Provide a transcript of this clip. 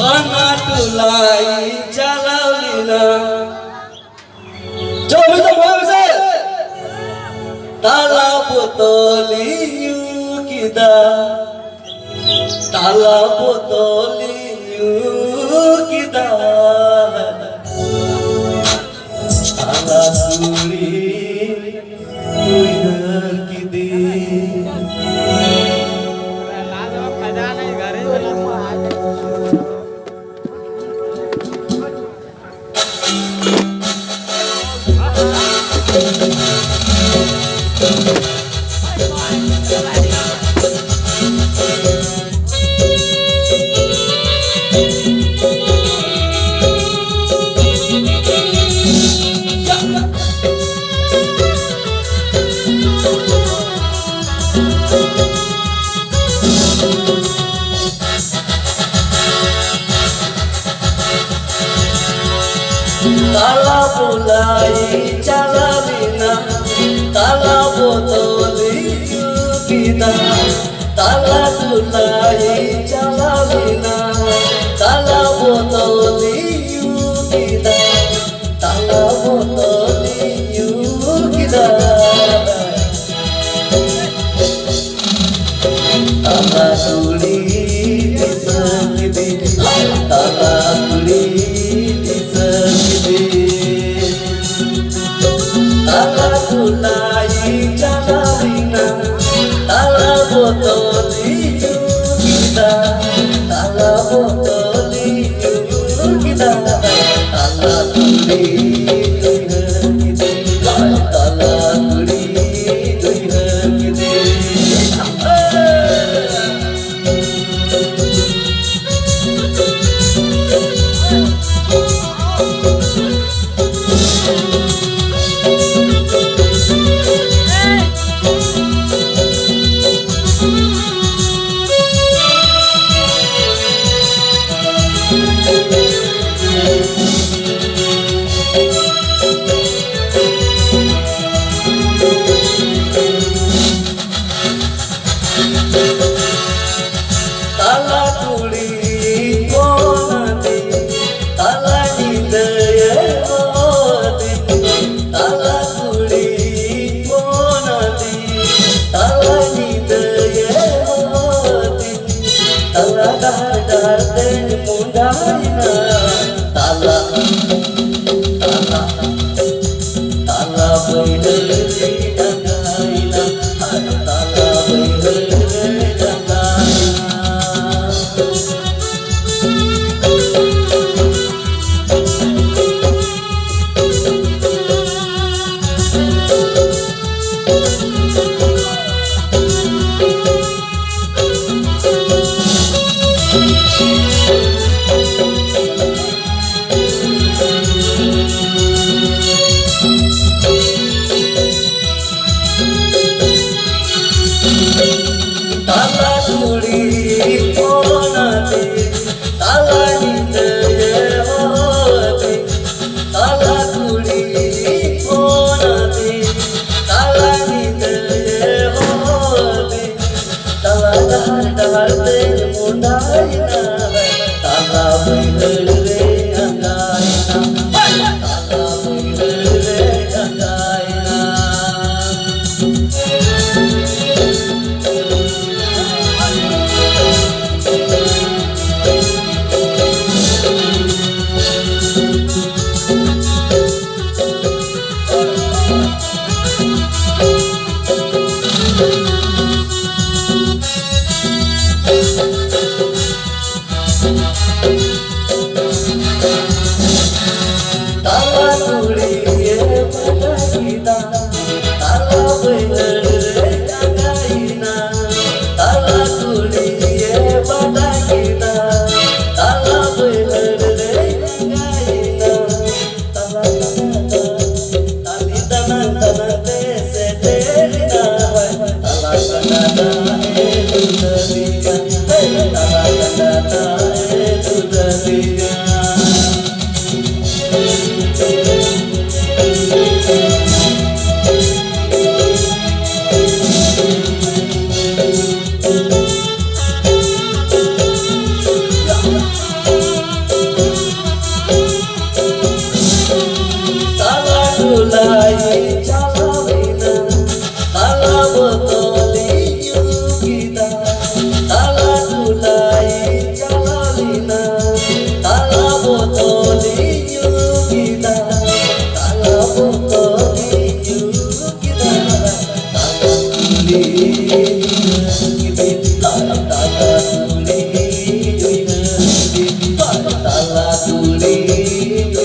अनाटुलाई चालाउलिना जमी त भएपछि ताला बोतली युकिदा ताला बोतली युकिदा ताला सुरी युकिदी ताला बुलाई चालाविना ताला बोतली युकिदा ताला बुलाई चालाविना ताला बोतली युकिदा ताला बोतली युकिदा ताला तुली disakiti ताला तुली ताला बुलाई चालाविना ताला बोतली युकिदा ताला बोतली युकिदा ताला तुली युकिदा ताला तुली युकिदा ताला तुली कोनादी ताला निदये होदी ताला तुली कोनादी ताला निदये होदी ताला डहर डहर ते मुंडाइना ताला ताला ताला बैल डंगाइना ताला बैल ताला तुली कोनादी ताला निदये होदी ताला तुली कोनादी ताला निदये होदी ताला डहर डहर ते मुंडाइना ताला बैल रे अंगाइना ताला बैल रे अंगाइना ताला तुली पटाकिदा ताला बैल रे अंगाइना ताला तुली पटाकिदा ताला बैल रे अंगाइना ताला ताली तना तना ते से तेरिना ताला तना ए दुदलिया ताला तना ए दुदलिया কুড়িয়ে